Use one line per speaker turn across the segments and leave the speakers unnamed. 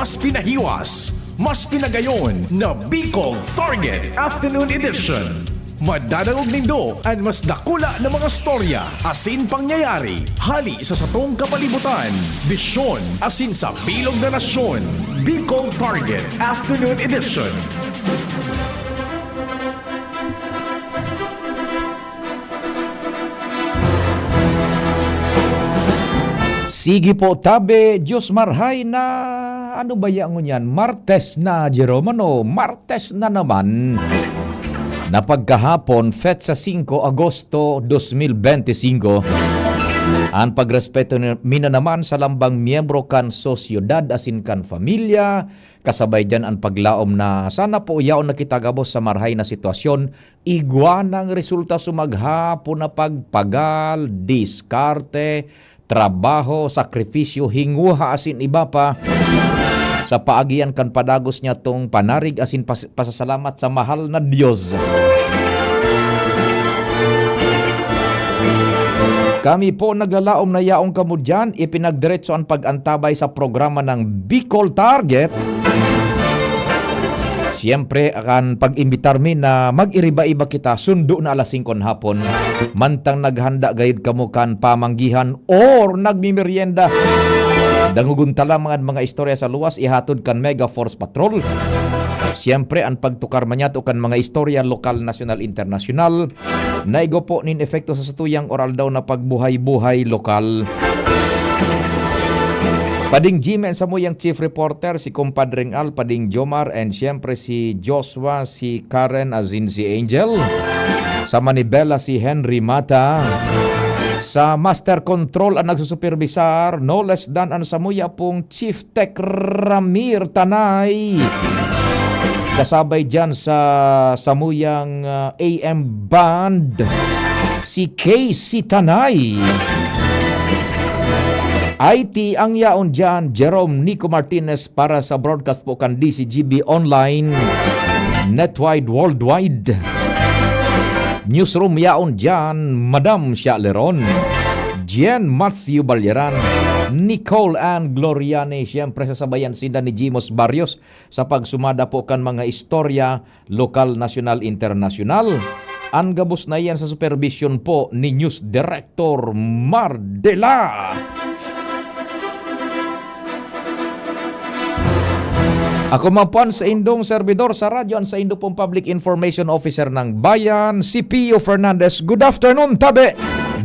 mas pinahiwas, mas pinagayon na Bicol Target Afternoon Edition. Madadalog nindo ang mas dakula na mga storya, asin pangyayari, hali sa satong kapalibutan, bisyon, asin sa bilog na nasyon. Bicol Target Afternoon Edition.
Sige po, tabi, Diyos marhay na, ano ba yan yan? Martes na, Jerome, ano? Martes na naman. Napagkahapon, fet sa 5 Agosto 2025, ang pagrespeto mina naman sa lambang miyembro kan sosyudad asin kan familia, kasabay dyan ang paglaom na sana po yaon na kitagabos sa marhay na sitwasyon, iguanang resulta sumaghapon na pagpagal, diskarte, trabaho, sakripisyo, hinguha asin iba pa sa paagian kan padagos niya tong panarig asin pasasalamat sa mahal na Diyos. Kami po naglalaom na yaong kamudyan, ipinagdiretso ang pag-antabay sa programa ng Bicol Target. Siyempre, akan pag-imbitar mi na mag-iriba-iba kita, sundo na alas 5 hapon, mantang naghanda gayud kamo kan pamanggihan or nagmimerienda. Danguguntala mga istorya sa luwas, ihatod kan Mega Force Patrol. Siyempre, ang pagtukar manyato kan mga istorya lokal, nasyonal, internasyonal. Naigo po nin efekto sa satuyang oral daw na pagbuhay-buhay lokal. Pading Jimen sa mo yung chief reporter, si Compadring Al, Pading Jomar, and siyempre si Joshua, si Karen, azin si Angel. Sa Manibela, si Henry Mata. Sa Master Control ang nagsusuperbisar, no less than ang samuya pong Chief Tech Ramir Tanay. Kasabay dyan sa samuyang AM Band, si Casey Tanay. IT ang yaon dyan, Jerome Nico Martinez para sa broadcast po kan DCGB Online, Netwide Worldwide. Newsroom yaon dyan, Madam Shaleron, Jen Matthew Balyeran, Nicole Ann Gloriani, siyempre sasabayan sila ni Jimos Barrios sa pagsumada po kan mga istorya, lokal, nasyonal, internasyonal. Ang gabos na yan sa supervision po ni News Director Mardela. Ako mapuan sa indong servidor sa radyo sa indo pong Public Information Officer ng Bayan, si Pio Fernandez. Good afternoon, tabi!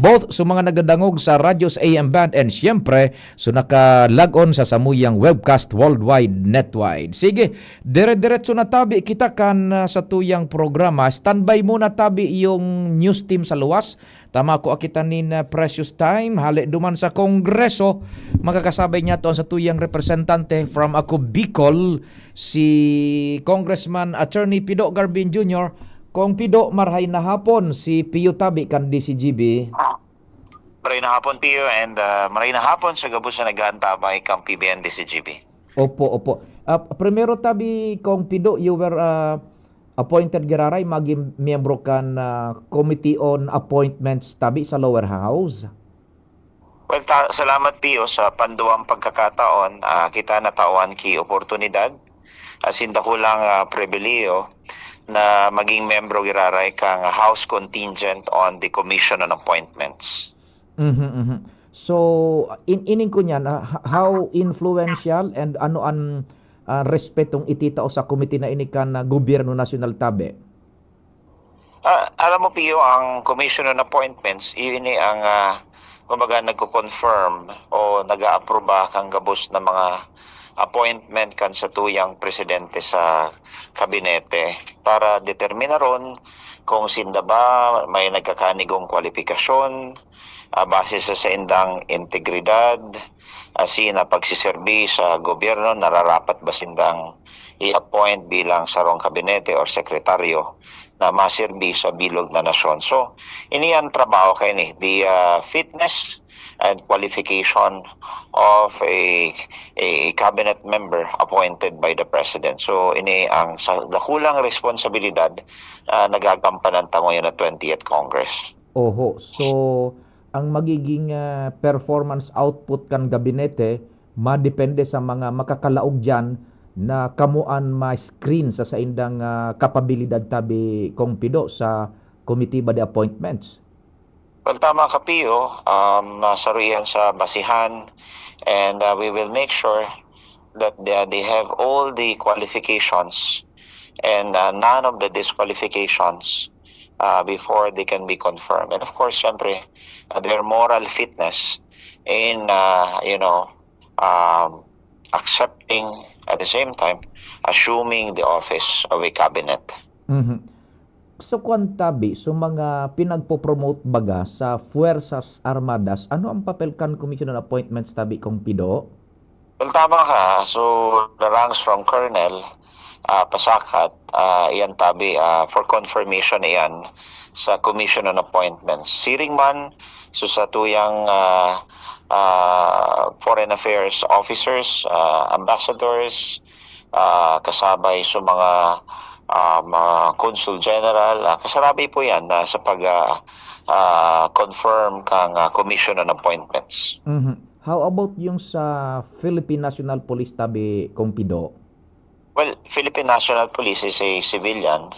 Both sa mga nagadangog sa Radios AM Band and siyempre so naka-log-on sa samuyang webcast worldwide, netwide. Sige, dire-diretso na tabi kita kan sa tuyang programa. Standby muna tabi yung news team sa luwas. Tama ko akita nin precious time. Hali duman sa Kongreso. Makakasabay niya to sa tuyang representante from ako Bicol, si Congressman Attorney Pido Garbin Jr. Kung Pido, marhay na hapon si Pio Tabi kan DCGB.
Maray na hapon, Pio, and maray na hapon sa gabos na nag-aantabay kang PBN DCGB.
Opo. Primero Tabi, kung Pido, you were appointed giraray, maging miyembro kan Committee on Appointments Tabi sa Lower House.
Well, salamat, Pio, sa panduang pagkakataon. Kita natawan ki oportunidad. Asin dakulang pribileo na maging membro giraray kang House Contingent on the Commission on Appointments.
So, ining ko niyan, how influential and ano ang respetong ititao sa committee na ini kan Gobyerno Nasyonal Tabi?
Alam mo, Pio, ang Commission on Appointments, yun ang kumbaga nagko-confirm o nag-aaproba kang gabos na mga appointment kan sa tuyang presidente sa kabinete para determinaron kung sinda ba may nagkakanigong kwalifikasyon base sa indang integridad, asina pagsiserbi sa gobyerno, nararapat ba sindang i-appoint bilang sarong kabinete or sekretaryo na maserbi sa bilog na nasyon. So, ini ang trabaho kayo ni, the fitness and qualification of a cabinet member appointed by the president. So ini ang sa dakulang responsibilidad nagagampanan ta ngayon na 20th Congress.
Oho, so ang magiging performance output kan gabinete madepende sa mga makakalaog dyan na kamuan ma-screen sa indang kapabilidad tabi kong pido sa Committee by the Appointments.
Well, tama ka, Pio. Nasaruihan sa basihan, and we will make sure that they have all the qualifications and none of the disqualifications before they can be confirmed. And of course, syempre, their moral fitness in, accepting, at the same time, assuming the office of a cabinet.
Mhm. So kung tabi, so mga pinagpo-promote baga sa Fuerzas Armadas, ano ang papel kan Commission on Appointments tabi kong pido?
Well, tama ka. So, the ranks from Colonel, Pasakat, iyan tabi, for confirmation iyan sa Commission on Appointments. Siring man, so sa tuyang foreign affairs officers, ambassadors, kasabay sa mga consul general, kasarabi po yan sa pag-confirm kang Commission on Appointments.
Mhm. How about yung sa Philippine National Police tabi kong pido?
Well, Philippine National Police is a civilian,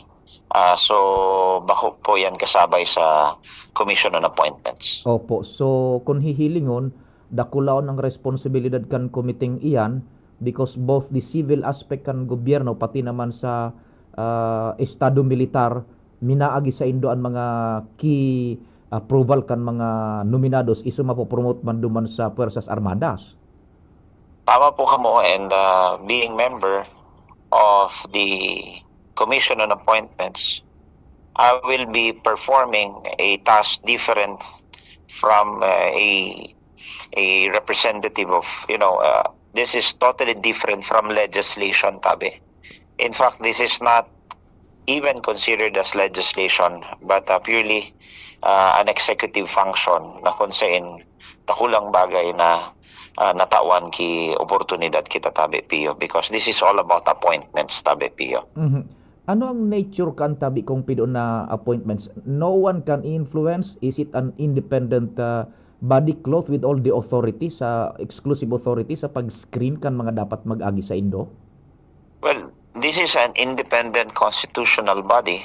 so bako po yan kasabay sa Commission on Appointments.
Opo, so kung hihilingon, dakulaw ng responsibilidad kan committing iyan because both the civil aspect kan gobyerno pati naman sa estado militar minaagi sa indoan mga key approval kan mga nominados iso mapopromote man duman sa Puwersas Armadas.
Tama po kamo, and being member of the Commission on Appointments, I will be performing a task different from a representative of, this is totally different from legislation, tabi. In fact, this is not even considered as legislation, but purely an executive function na kung saan takulang bagay na natawan ki oportunidad kita, tabi, Pio, because this is all about appointments, tabi, Pio.
Mhm. Ano ang nature kan tabi kong pido na appointments? No one can influence? Is it an independent body cloth with all the authority sa exclusive authority sa pag-screen kan mga dapat mag-agi sa Indo?
Well, this is an independent constitutional body,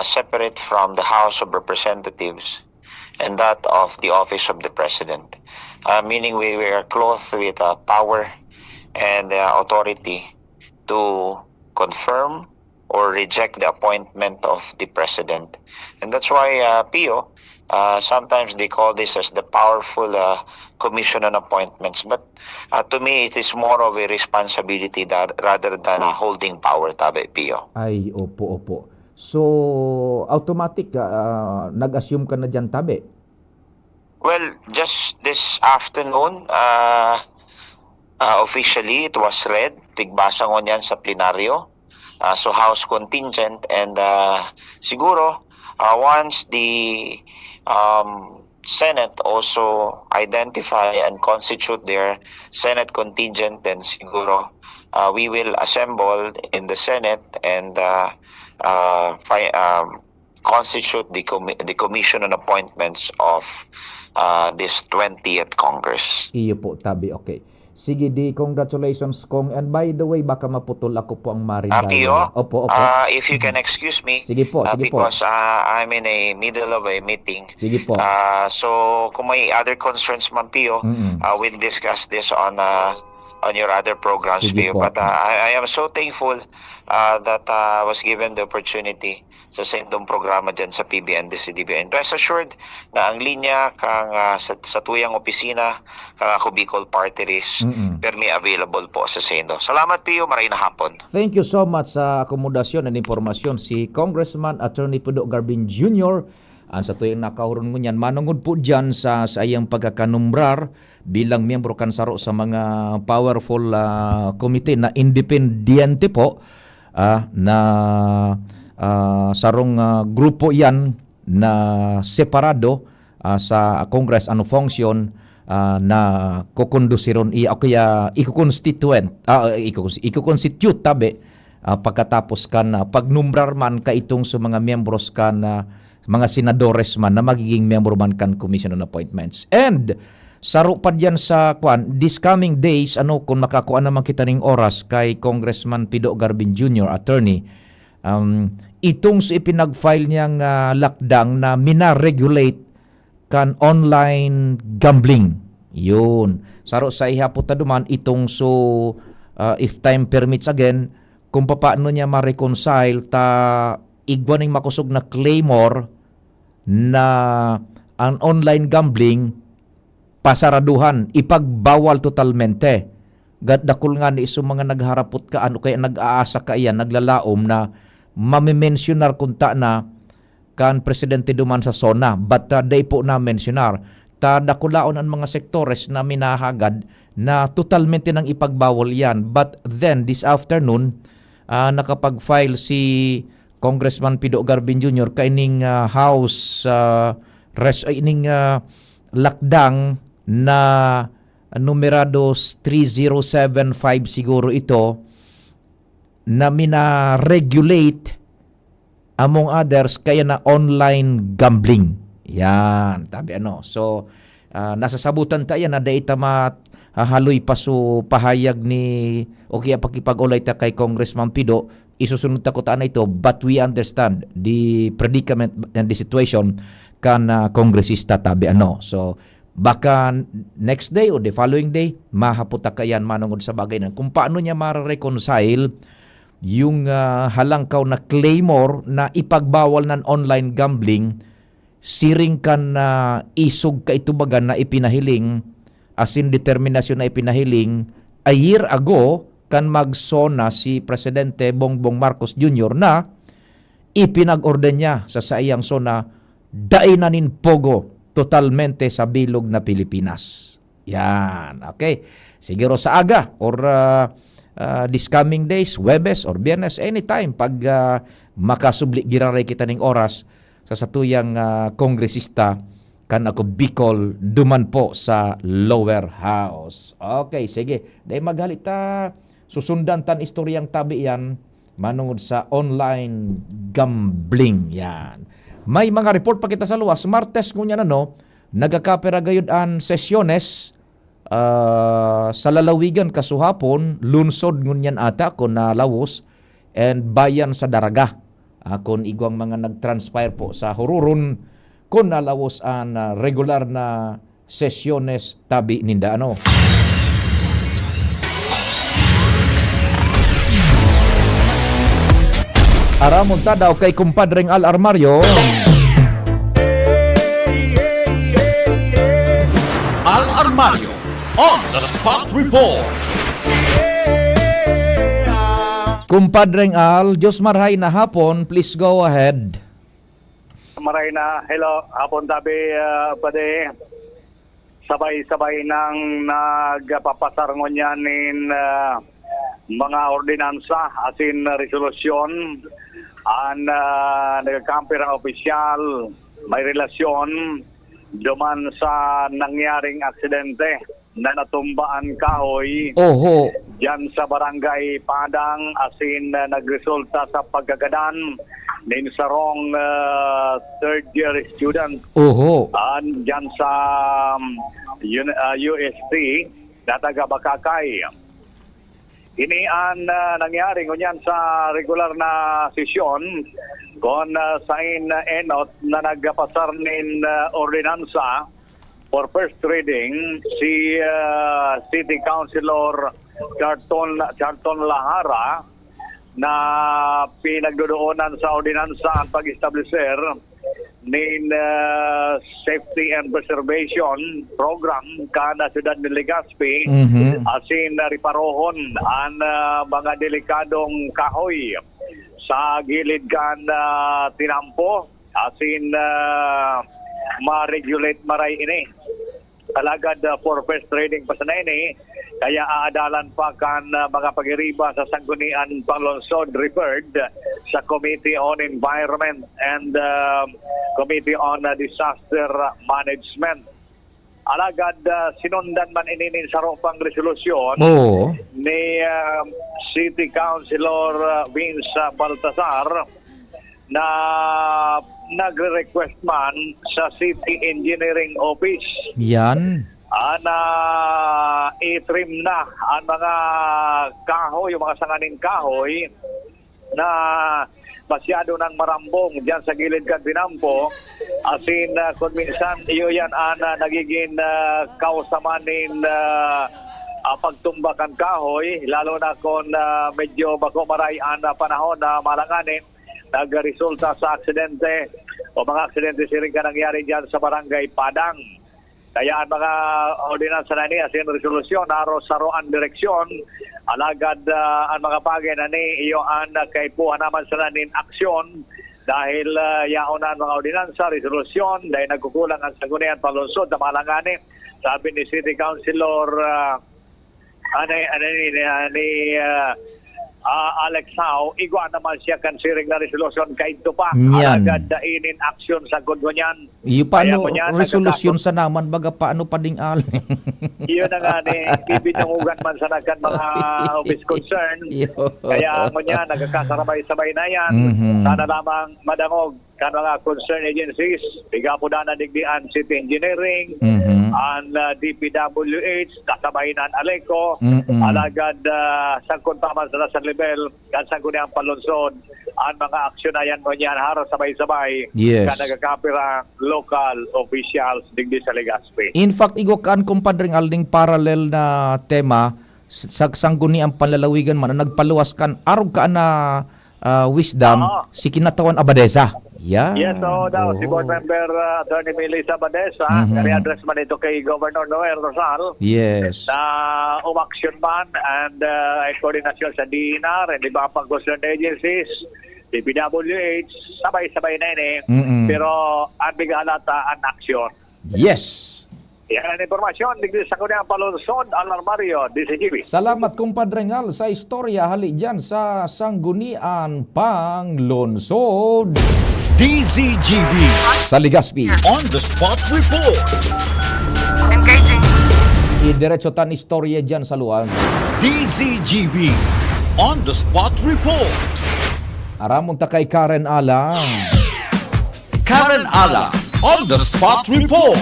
separate from the House of Representatives and that of the Office of the President. Meaning we are clothed with power and authority to confirm or reject the appointment of the President. And that's why, Pio, sometimes they call this as the powerful Commission on Appointments. But to me, it is more of a responsibility rather than holding power, tabi, Pio.
Ay, opo. So, automatic, nag-assume ka na dyan tabi?
Well, just this afternoon, officially, it was read. Pigbasa ko niyan sa plenaryo. So, House contingent. And siguro, once the Senate also identify and constitute their Senate contingent, then siguro we will assemble in the Senate and constitute the Commission on Appointments of this 20th Congress.
Iyo po, tabi, okay. Sige, congratulations kong. And by the way, baka maputol ako po ang marindayo.
Pio,
Opo.
if you can excuse me,
Sige po.
because I'm in a middle of a meeting.
Sige po.
So kung may other concerns man, Pio, we'll discuss this on your other programs,
Sige
Pio.
po.
But I am so thankful that I was given the opportunity sa sendong programa dyan sa PBN-DCDB. And rest assured na ang linya kang sa tuyang opisina kang ako Bicol Party List permi available po sa sendo. Salamat, Pio. Maray na hapon.
Thank you so much sa akomodasyon and impormasyon si Congressman Attorney Pudo Garbin Jr. Sa tuyang nakahuron mo niyan, manungod po dyan sa iyang pagkakanumbrar bilang miyembro kansaro sa mga powerful committee na independiente po na sarong grupo yan na separado sa Congress ano function na kukondusiron o kaya iko-constitute tabi pagkatapos kan pagnumbrar man ka itong sa mga miyembros kan mga senadores man na magiging miyembro man kan Commission on Appointments. And saro pa diyan sa kwan this coming days kung makakuha naman kita ning oras kay Congressman Pido Garbin Jr. attorney, itong sa ipinag-file niyang lakdang na mina-regulate kan online gambling. Yun. Saro sa ihapot na duman itong if time permits again, kung paano niya ma-reconcile ta igwaning makusog na claimor na ang online gambling pasaraduhan, ipagbawal totalmente. Dakul nga ni iso mga nagharapot ka, kaya nag-aasa ka iyan, naglalaom na mamimensionar kunta na kan presidente duman sa SONA. But day po na mensionar, dakulaon ang mga sektores na minahagad na totalmente nang ipagbawal yan. But then, this afternoon, nakapag-file si Congressman Pido Garbin Jr. kaining House lakdang na numerados 3075 siguro ito na mina-regulate among others kaya na online gambling. Yan, tabi So, nasasabutan tayo na data haloy pa so pahayag ni o kaya pakipag-ulay ta kay Congressman Pido, isusunod ta ko ta na ito, but we understand the predicament and the situation kan kongresista tabi So, baka next day o the following day, mahaputa kayan manungod sa bagay na kung paano niya ma-reconcile yung halangkaw na claimor na ipagbawal ng online gambling, siring kan isog ka itubagan na ipinahiling, as in determinasyon na ipinahiling, a year ago, kan magsona si Presidente Bongbong Marcos Jr. na ipinag-orden niya sa saiyang sona, dainanin pogo totalmente sa bilog na Pilipinas. Yan. Okay. Siguro sa aga or this coming days, Webes or Biyernes, anytime, pag makasubli giraray kita ning oras sa satuyang kongresista kan ako Bicol duman po sa lower house. Okay, sige. Dahil maghalita, susundan tan istoryang tabi yan manungod sa online gambling. Yan. May mga report pa kita sa luwas. Martes ngunyan nagakapera gayud an sesyones sa lalawigan kasuhapon, lunsod ngunyan ata kon na Lawos and bayan sa Daraga. Kon igwang mga nag-transpire po sa Hururon kon na Lawos an regular na sesyones tabi ninda Aramon ta daw kay kumpadreng Al Armario.
Al Armario on the spot report.
Kumpadreng Al, Diyos marhay na hapon, please go ahead.
Maray na, hello, hapon tabi, pade, sabay-sabay nang nagpapasarngon yan mga ordinansa, asin resolusyon, nagkakampi ng opisyal, may relasyon, duman sa nangyaring aksidente na natumbaan kahoy dyan sa barangay Padang, asin nagresulta sa pagkagadan nin sarong third year student dyan sa UST na taga Bakakay. Ini ang nangyari ngunyan sa regular na sesyon kung sain enot na nagpasar nin ordinansa for first reading si City Councilor Charton Lahara na pinagdodoonan sa ordinansa ang pag-establisher nin safety and preservation program kada siyudad ni Legazpi asin riparohon ang mga delikadong kahoy sa gilid kan tinampo asin ma-regulate maray ini alagad for first trading pa sa ini kaya aadalan pa kan mga pagiriba sa sanggunian panglonsod referred sa Committee on Environment and Committee on Disaster Management. Alagad sinundan man ininin sa ropang resolusyon ni City Councilor Vince Baltasar na nagre-request man sa City Engineering Office
yan
i-trim na ang mga kahoy, yung mga sanganing kahoy na masyado ng marambong dyan sa gilid kan Binampo. As in, kung minsan, iyo yan ang nagiging kausamanin pagtumbakan kahoy, lalo na kung medyo bako maray ang panahon na malanganin, nagresulta sa aksidente o mga aksidente siring ka nangyari dyan sa barangay Padang. Kaya ang mga ordinansa na niya, sin resolusyon, naros sa roan direksyon, alagad ang mga bagay na ni iyo ang kaipuhan naman sa nanin aksyon dahil yaon na ang mga ordinansa, resolusyon, dahil nagkukulang ang sanggunian palunsod na malanganin. Sabi ni City Councilor Alex Howe, igwa naman siya kansiring na resolusyon kahit ito pa.
Yan.
Alagad dainin aksyon sa kunyan.
Iyo paano
Kaya kunyan,
resolusyon sa naman baga paano pa ding al.
Iyon na nga ni ibinungugan man sa nagkan mga office concern. Kaya mo niya nagkakasabay-sabay na yan. Sana lamang madangog kan mga concern agencies, biga po na digdian City Engineering, ang DPWH, kasabay na ang Aleco, alagad sangkon pa man sa nasan level, kan sangkon ang palunsod, ang mga aksyon na yan mo niyan, haros sabay-sabay,
Yes.
kan nagkakapira local officials digdi sa Legazpi.
In fact, igokaan kumpadring alding parallel na tema sa sangguni ang panlalawigan man na nagpaluwas kan arog ka na wisdom
Oo.
si Kinatawan Abadesa. Yan.
Yes, so daw si
Oo.
Board Member Attorney Melissa Badesa, address man ito kay Governor Noel Rosal,
Yes.
na umaksyon man and koordinasyon sa DNR and iba pang concerned agencies, DPWH, sabay-sabay na yun eh. Pero ang bigalata ang aksyon.
Yes.
Yan ang informasyon. Digdi sa kunyang palunsod, Alarmario, DCGB.
Salamat kumpadring Al sa istorya hali dyan sa sanggunian Panglonsod
DZGB
sa Legazpi.
On the Spot Report.
Idiretso tan istorya dyan sa luang.
DZGB On the Spot Report.
Aramon ta kay Karen Alang.
Karen Ala On the Spot Report.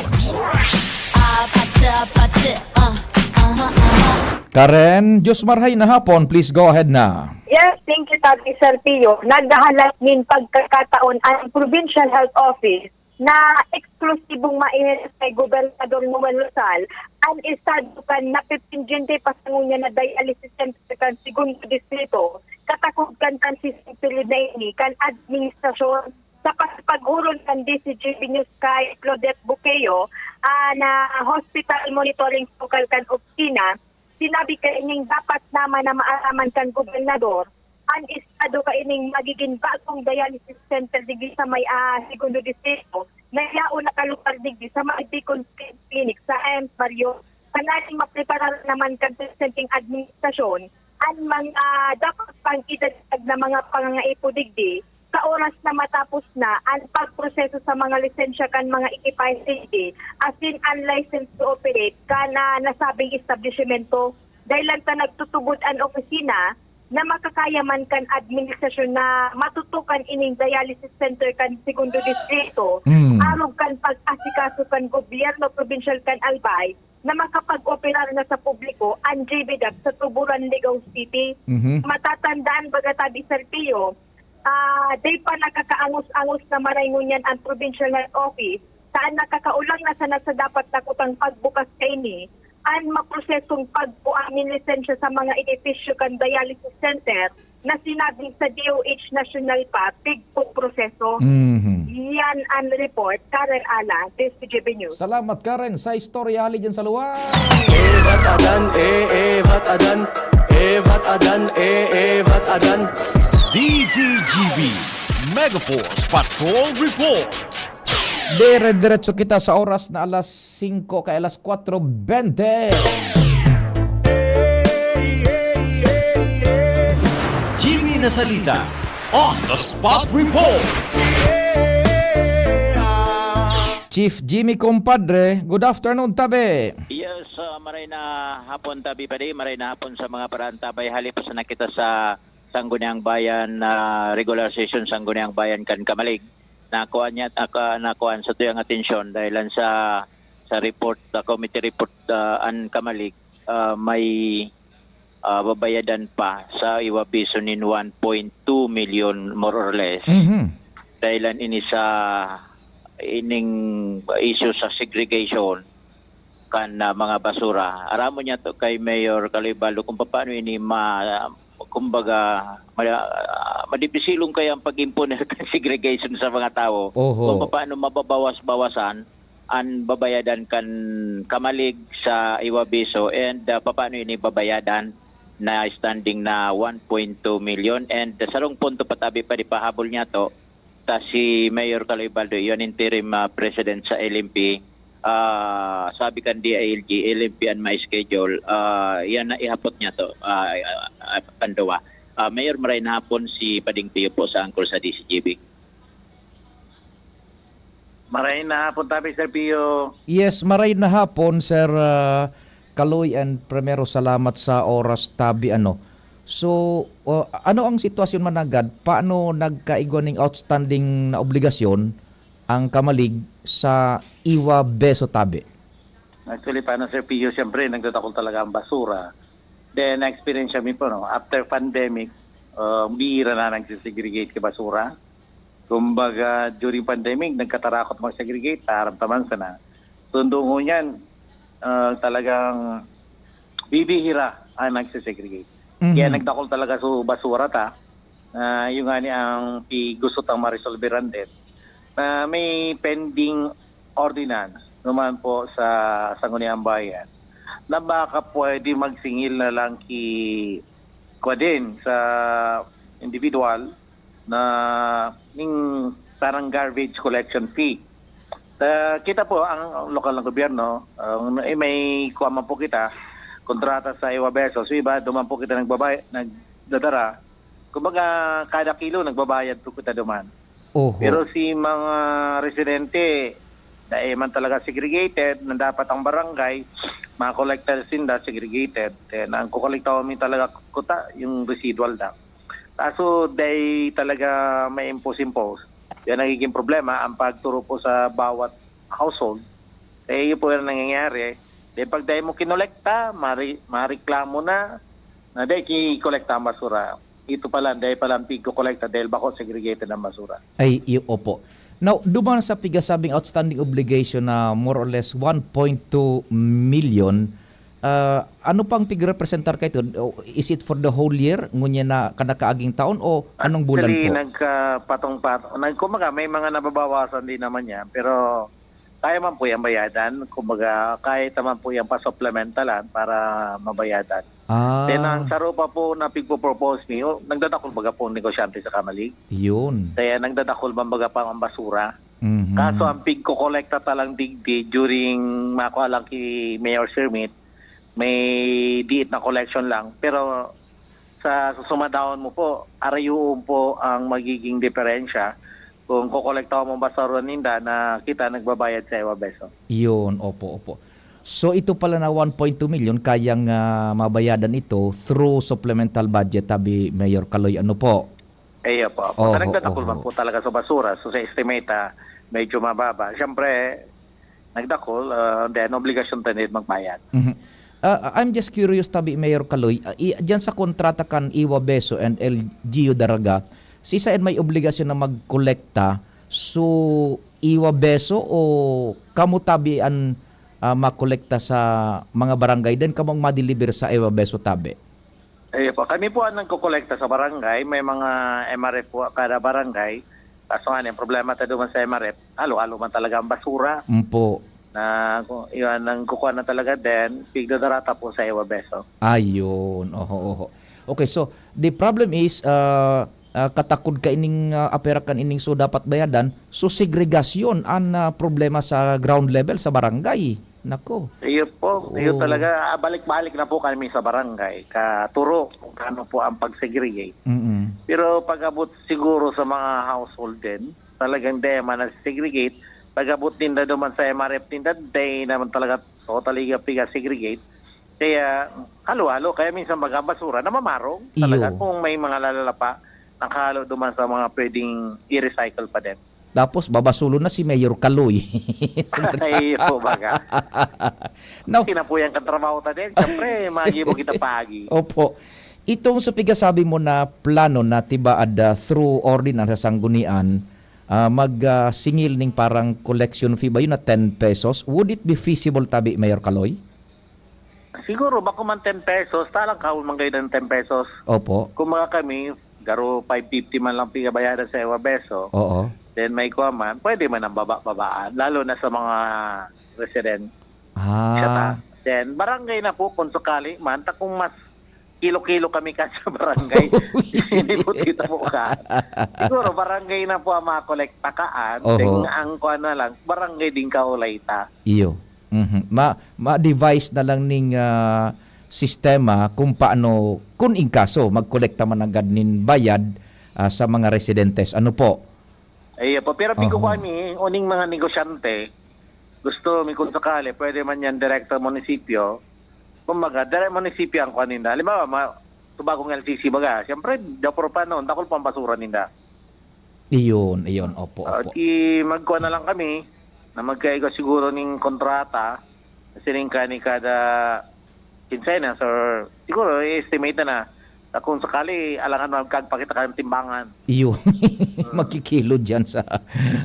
Karen, Diyos marhay na hapon, please go ahead na.
Yes, thank you, Tati Sir Pio. Nagdahalat min pagkakataon ang Provincial Health Office na eksklusibong mainit kay Gobernador Noel Rosal ang estado kan napipinjente pasangunya na dialysis center kan segundo distrito katakog kan system pilid na ini kan administrasyon sa paghuron kan DCGB News kay Claudette Buqueo na hospital monitoring focal kan opisina. Sinabi ka ining dapat naman na maaraman kan gobernador ang estado ka ining magiging bagong dialysis center digdi sa may segundo distrito na yaon na kalupar digdi sa may Bicol Clinic sa Ames Barrio. Kanaling mapreparar naman kan presenting administrasyon ang mga dapat pang idagdag na mga pangangaipo digdi sa oras na matapos na ang pagproseso sa mga lisensya kan mga ekipahe safety as in unlicensed to operate kana nasabing establishmento dahil lang ta nagtutubod ang opisina na makakayaman kan administrasyon na matutukan ining dialysis center kan segundo distrito arog kan pag-asikaso kan gobyerno provincial kan Albay na makapag-operar na sa publiko ang JBDAP sa Tuburan, Ligao City. Matatandaan baga Tabi Sir Pio, day pa nakakaangus-angus na marayngunyan ang Provincial Health Office saan nakakaulang na sana sa dapat nakutang pagbukas kaini ang maprosesong pagbuamin lisensya sa mga edipisyo kan dialysis center na sinabing sa DOH National pa pigpong proseso. Yan ang report. Karen Ala, DCGB News.
Salamat Karen sa istorya hali dyan sa luang.
Evat Adan DZGB Megaforce Patrol Report.
Dire-diretso kita sa oras na alas 5 kay alas 4:20.
Jimmy Nasalita On the Spot Report.
Chief Jimmy Compadre, good afternoon tabi.
Yes, maray na hapon tabi pa maray na hapon sa mga paraan tabay halip sa nakita sa Sangguniang Bayan regular session Sangguniang Bayan kan Kamalig. Nakuan sa tuyang atensyon dahil sa sa report, committee report an Kamalig, may babayadan pa sa Iwabisonin 1.2 million more or less. Dahilan ini sa ining issue sa segregation kan mga basura. Aramo niya to kay Mayor Calibalo kung paano ini kumbaga madipisilong kaya ang pag-impone ng segregation sa mga tao.
Oho.
Kung paano mababawas-bawasan ang babayadan kan Kamalig sa Iwabiso and paano ini babayadan na standing na 1.2 million and sarong punto patabi pa di pahabol niya to ta si Mayor Calibaldo yon interim president sa LMP. Sabi kan DILG LMP an may schedule yan na ihapot niya to pandawa. Mayor maray na hapon si Pading Pio po sa angkol sa DCGB.
Maray na hapon tabi, Sir Pio.
Yes, maray na hapon, Sir Kaloy, and primero salamat sa oras tabi ano. So, ano ang sitwasyon managad? Paano nagkaigon ng outstanding na obligasyon ang Kamalig sa Iwabeso tabi?
Actually, paano, Sir Pio, siyempre, nagtatakol talaga ang basura. Then, na-experience kami po, no? After pandemic, bihira na nagsisegregate ka basura. Kumbaga, during pandemic, nagkatarakot mag-segregate, taramtaman sa na. Tundong ho niyan, talagang bibihira ang nagsisegregate. Kaya nagtakol talaga sa basura ta. Yung nga ni ang gusot ang marisolveran din. May pending ordinance naman po sa Sangguniang Bayan na baka pwede magsingil na lang kwa din sa individual na ning parang garbage collection fee. Kita po ang lokal na gobyerno, may kuha po kita kontrata sa Iwabeso. So iba, duman po kita nagdadara. Kumbaga, kada kilo nagbabayad po kita duman.
Oho.
Pero si mga residente, dahil man talaga segregated, na dapat ang barangay, mga collectors din na segregated. Ang kukolekta kami talaga kuta, yung residual na. Kaso dahil talaga may impose. Yan nagiging problema, ang pagturo po sa bawat household. Yun po yung nangyayari. Dahil pag dahil mo kinolekta, mareklamo na dahil kikolekta ang basura. Ito pala, dahil pala ang pig-kolekta dahil bako segregated ang basura.
Ay, opo. Now, duman sa pigasabing outstanding obligation na more or less 1.2 million, ano pang pig-representar kayo? Is it for the whole year? Ngunya na kanakaaging taon o anong bulan
Actually,
po?
nagpatong-patong. Kumaga, may mga nababawasan din naman yan. Pero kaya man po yung bayadan. Kumaga, kahit naman po yung pa-supplementalan para mabayadan. Then ang sarupa po na pigpo-propose niyo, nagdadakol baga po ang negosyante sa Kamalig.
Yun.
Kaya nagdadakol baga pa ang basura.
Mhm.
Kaso ang pigko-kolekta talang digdi during makuha lang kay Mayor Shermit, may diit na collection lang. Pero sa susumadahon mo po, arayuon po ang magiging diferensya kung kukolekta mo basura ninda na kita nagbabayad sa Iwabeso.
Yun, opo. So ito pala na 1.2 million kayang mabayadan ito through supplemental budget, tabi Mayor Kaloy. Ano po?
Po.
Oho,
Nagdadakol man
oho.
po talaga sa basura. So sa estimate, medyo mababa. Siyempre, nagdakol, then obligasyon tayo magbayad.
Mhm. I'm just curious, tabi Mayor Kaloy, diyan sa kontrata kan Iwabeso and LGU Daraga, si Saen may obligasyon na magkolekta, so Iwabeso o kamo tabi ang makolekta sa mga barangay din kamong ma-deliver sa Iwabeso tabi?
Po, kami po ang nagkukolekta sa barangay. May mga MRF po kada barangay. Kaso nga, yung problema tayo man sa MRF, halo-halo man talaga ang basura.
Po.
Na yun, ang kukuha na talaga din, pigdadarata po sa Iwabeso.
Ayun. Oho. Okay, so the problem is katakod ka ining aperakan ining so dapat bayadan, so segregasyon ang problema sa ground level sa barangay. Nako.
Iyo po, iyo talaga, balik-balik na po kami sa barangay, katuro kung paano po ang pag-segregate.
Mm-mm.
Pero pag-abot siguro sa mga household din, talagang di man segregate. Pag-abot din na duman sa MRF din, di naman talaga totally segregate. Kaya halo-halo, kaya minsan basura na mamarong talaga
Iyo.
kung may mga lalala pa nakahalo duman sa mga pwedeng i-recycle pa din.
Tapos babasulo na si Mayor Kaloy.
Ay, po baga.
No,
Kinapuyan kang trabaho ta din. Siyempre, magibo kita pagi.
opo. Itong sa pigasabi mo na plano na tibaad through ordinance sa sanggunian, mag-singil ning parang collection fee ba yun na 10 pesos? Would it be feasible tabi, Mayor Kaloy?
Siguro, bako man 10 pesos, talang kahul man kayo ng 10 pesos.
Opo.
Kung mga kami, garo 550 man lang pigabayaran sa ewa beso,
Oo.
then may kuha man, pwede man ang baba-babaan, lalo na sa mga resident.
Ah.
Then, barangay na po, kung sakali man, kung mas kilo-kilo kami ka sa barangay, hindi po dito po ka. Siguro, barangay na po ang makolekta kaan,
Oho.
then ang kuha na lang, barangay din ka ulay ta.
Iyo. Ma-device na lang ning sistema kung paano, kung inkaso, magkolekta man agad nin bayad sa mga residentes. Ano po?
Ay po, pero pigo
Oho.
kami, uning mga negosyante, gusto mi kung sakali, pwede man yan direkta munisipyo, kumbaga, direct munisipyo ang kuha ninda. Halimbawa, tubagong LCC baga, siyempre, dapor pa noon, takol pang basura ninda.
Iyon. Opo.
At magkuha na lang kami, na magkaigo siguro ning kontrata, sining ka ni kada kinsenas, or siguro, estimate na kung sakali, alangan magkagpakita ka ng timbangan.
Iyo. Magkikilo dyan sa...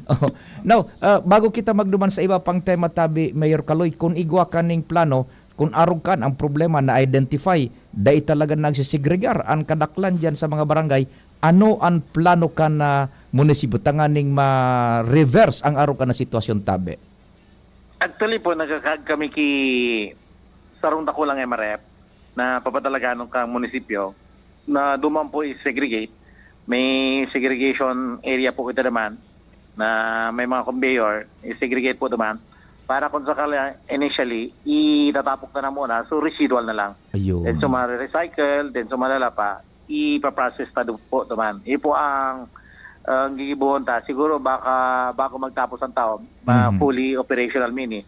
Oh. Now, bago kita magduman sa iba pang tema tabi, Mayor Kaloy, kung igwa ka ning plano, kung arog kan ang problema na identify, dahil talaga nagsisegregar ang kadaklan dyan sa mga barangay, ano ang plano ka na munisipyo tanganing ma-reverse ang arog ka na sitwasyon tabi?
Actually po, nagkakag kami sarong dako lang MRF na papadalagan ng munisipyo na duman po i-segregate. May segregation area po kita naman na may mga conveyor, i-segregate po naman para kung sakali initially, itatapok na muna, so residual na lang.
Ayun.
Then recycle, then sumalala pa, ipaprocess na po naman. Ipo ang gigibuhon ta. Siguro baka magtapos ang taon, fully operational mini,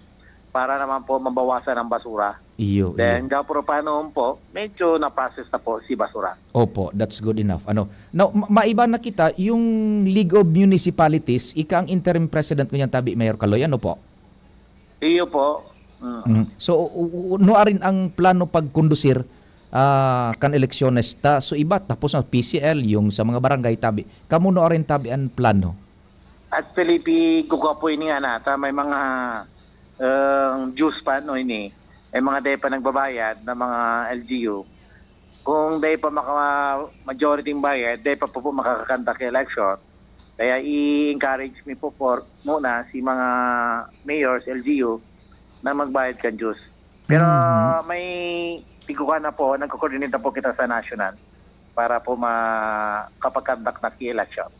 para naman po mabawasan ang basura.
Iyo.
Then, pero paano po, medyo na-process na po si basura.
Opo, that's good enough. Now, maiba na kita, yung League of Municipalities, ika ang interim president mo yan tabi, Mayor Kaloy, ano po?
Iyo po.
So, rin ang plano pagkondusir kan eleksyones ta. So, iba, tapos na PCL, yung sa mga barangay tabi. Kamu rin tabi ang plano?
Actually, kukuha po ini nga nata, may mga juice pa, no, ini. May mga day pa nagbabayad na mga LGU. Kung day pa majority bayad, day pa po makakakanta kay election. Kaya i-encourage me po muna si mga mayors, LGU, na magbayad kan juice. Pero may tiguan na po, nagko-coordinate na po kita sa national para po makapagkandak na ki-election.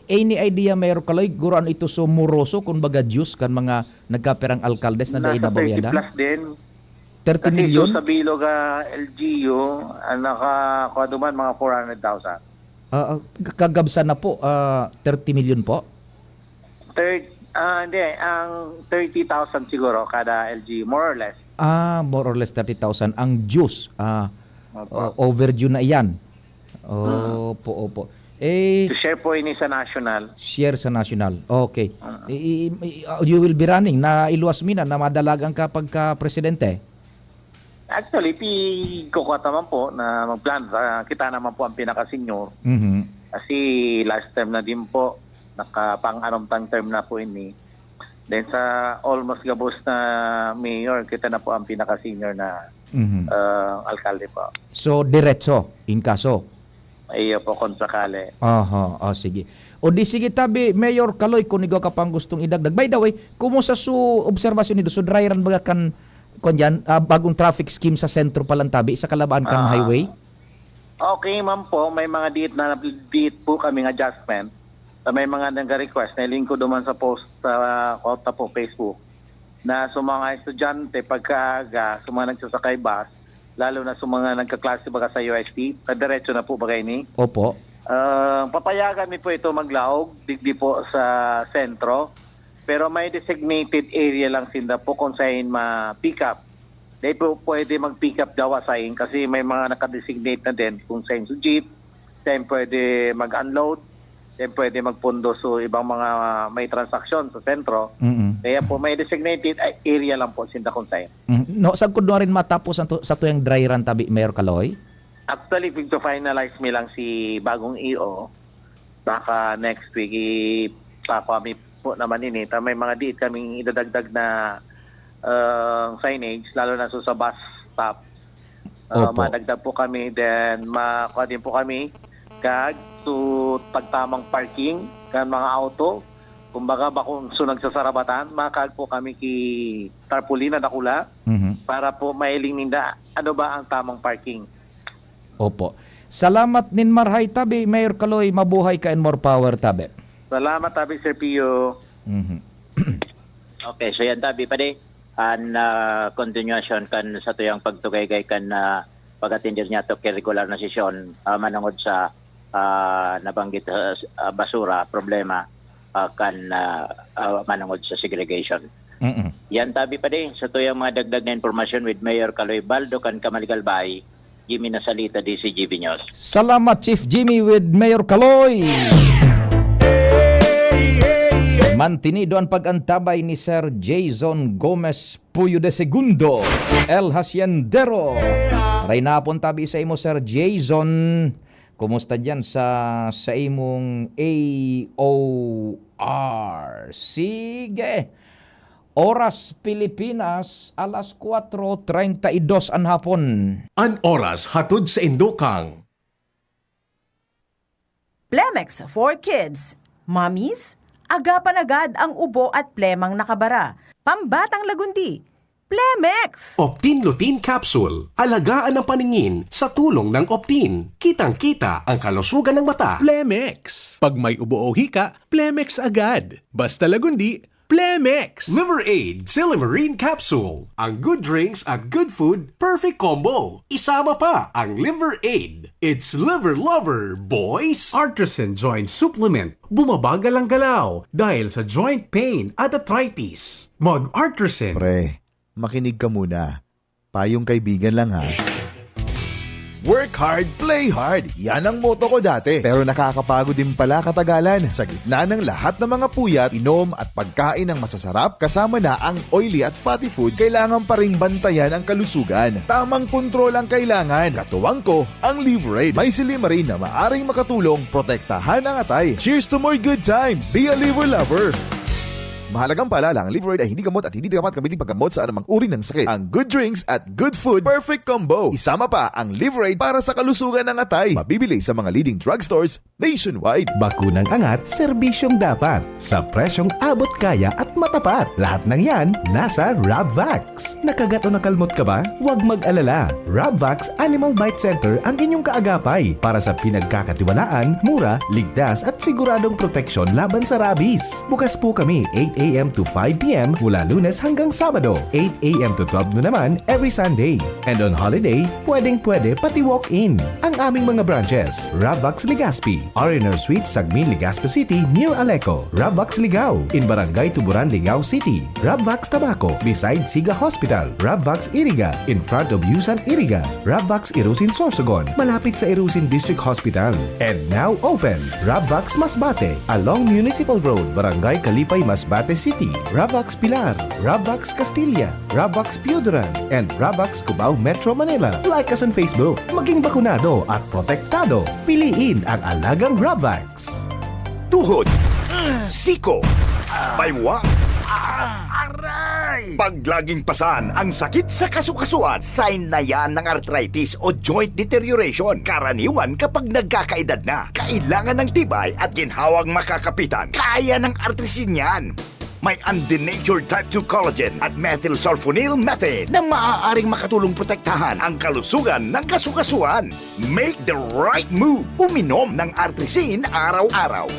Any idea, Mayor Kaloy, guran ito sumuroso kung baga juice kan mga nagkaperang alkaldes na dahil
Nasa 30
nabawayadan?
plus din.
30
Kasi
million?
sa bilog LGU, nakakuha duman mga 400,000.
Kagabsa na po, 30 million po?
Hindi, ang 30,000 siguro kada LGU, more or less.
More or less 30,000. Ang juice,
Opo.
overdue na iyan. Opo.
To share po ini sa national.
Share sa national. Okay. You will be running na iluwas mina na madalagang ka pagka presidente?
Actually, kukuha naman po na mag-plan. Kita naman po ang pinaka-senior. Kasi last term na din po, nakapang-anong term na po ini. Then sa almost gabos na mayor, kita na po ang pinaka-senior na alkalde po.
So, diretso, in kaso?
Iyo po, kung sakali.
Sige. O di sige tabi, Mayor Kaloy, kung ikaw ka pang gustong idagdag. By the way, kumusta su obserbasyon nito? So, dry run baga kan dyan, bagong traffic scheme sa sentro palang tabi, sa kalabaan kang highway?
Okay, ma'am po. May mga diit po kaming adjustment. May mga nag-request na link ko duman sa post sa kota po, Facebook, na sa mga estudyante pagkaaga, sa mga nagsasakay bus, lalo na sa mga nagkaklase baga sa UST, kadiretso na po bagay ni.
Opo.
Papayagan mi po ito maglaog, digdi po sa sentro, pero may designated area lang sinda po kung saan ma-pick up. Dahil po pwede mag-pick up daw asahin kasi may mga nakadesignate na din kung saan sa jeep, saan pwede mag-unload, then pwede magpundo sa ibang mga may transaksyon sa sentro.
Mm-mm.
Kaya po may designated area lang po sinda konsay.
No, saan ko rin matapos sa tuyang dry run tabi, Mayor Kaloy?
Actually, to finalize mi lang si bagong EO. Baka next week ipapami po naman ini. May mga diit kaming idadagdag na signage, lalo na sa bus stop.
Opo.
Madagdag po kami, then makuha din po kami kag to pagtamang parking kan mga auto. Kumbaga bakong sunag sa sarabatan, makag po kami ki tarpaulin na dakula
Mhm.
para po mailing ninda ano ba ang tamang parking.
Opo. Salamat nin marhay tabi, Mayor Kaloy. Mabuhay ka and more power tabi.
Salamat tabi Sir Pio.
Mhm.
Okay, so yan tabi pa di. An continuation kan sa tuyang pagtugay-gay kan pag-attendir niya to curricular na sesyon manungod sa nabanggit basura problema kan manungod sa segregation.
Mhm.
Yan tabi pa din sa tuyang mga dagdag na informasyon with Mayor Kaloy Baldo kan Kamaligalbay, Jimmy Nasalita, DCGB News.
Salamat, Chief Jimmy with Mayor Kaloy. Mantinido ang pag-antabay ni Sir Jason Gomez Puyo de Segundo, El Haciendero. Ray napon tabi sa imo, Sir Jason. Kumusta dyan sa imong AOR? Sige. Oras Pilipinas, alas 4:32 ang hapon.
An oras hatod sa Indokang.
Plemex for Kids. Mommies, agapan agad ang ubo at plemang nakabara. Pambatang lagundi. Plemex!
Optin-Lutein Capsule. Alagaan ang paningin sa tulong ng Optin. Kitang-kita ang kalusugan ng mata.
Plemex. Pag may ubo o hika, Plemex agad. Basta lagundi, Plemex.
Liver Aid Silimarine Capsule. Ang good drinks at good food, perfect combo. Isama pa ang Liver Aid. It's liver lover, boys!
Artisan Joint Supplement. Bumabagal ang galaw dahil sa joint pain at arthritis. Mag-Artisan.
Pre, makinig ka muna. Payong kaibigan lang ha. Work hard, play hard. Yan ang motto ko dati. Pero nakakapagod din pala katagalan. Sa gitna ng lahat ng mga puyat, inom at pagkain ng masasarap, kasama na ang oily at fatty foods, kailangan pa ring bantayan ang kalusugan. Tamang kontrol ang kailangan. Katuwang ko, ang Liver Aid. May silimarin na maaring makatulong, protektahan ang atay. Cheers to more good times. Be a liver lover. Mahalagang paalala, ang Liver Aid ay hindi gamot at hindi dapat gamitin paggamot sa anumang uri ng sakit. Ang good drinks at good food, perfect combo. Isama pa ang Liver Aid para sa kalusugan ng atay. Mabibili sa mga leading drugstores nationwide.
Bakunang angat, serbisyong dapat. Sa presyong abot kaya at matapat. Lahat ng yan, nasa Rabvax. Nakagat o nakalmot ka ba? Huwag mag-alala. Rabvax Animal Bite Center ang inyong kaagapay para sa pinagkakatiwalaan, mura, ligtas at siguradong proteksyon laban sa rabies. Bukas po kami 8 a.m. to 5 p.m. mula Lunes hanggang Sabado, 8 a.m. to 12 noon naman every Sunday. And on holiday, pwedeng-pwede pati walk-in. Ang aming mga branches, Rabvax Legazpi, R&R Suite, Sagmin, Legazpi City, near Aleco. Rabvax Ligao, in Barangay Tuburan, Ligao City. Rabvax Tabaco, beside Siga Hospital. Rabvax Iriga, in front of Yusan Iriga. Rabvax Irusin Sorsogon, malapit sa Irusin District Hospital. And now open, Rabvax Masbate, along Municipal Road, Barangay Kalipay, Masbate City, Rabvax Pilar, Rabvax Castilla, Rabvax Piudaran, and Rabvax Cubao Metro Manila. Like us on Facebook. Maging bakunado at protektado. Piliin ang alagang Rabvax.
Tuhod, siko, baywa, pag laging pasan ang sakit sa kasukasuan, sign na yan ng arthritis o joint deterioration. Karaniwan kapag nagkakaedad na, kailangan ng tibay at ginhawang makakapitan. Kaya ng artrisin yan. May undenatured type 2 collagen at methylsulfonyl methane na maaaring makatulong protektahan ang kalusugan ng kasukasuan. Make the right move. Uminom ng artrisin araw-araw.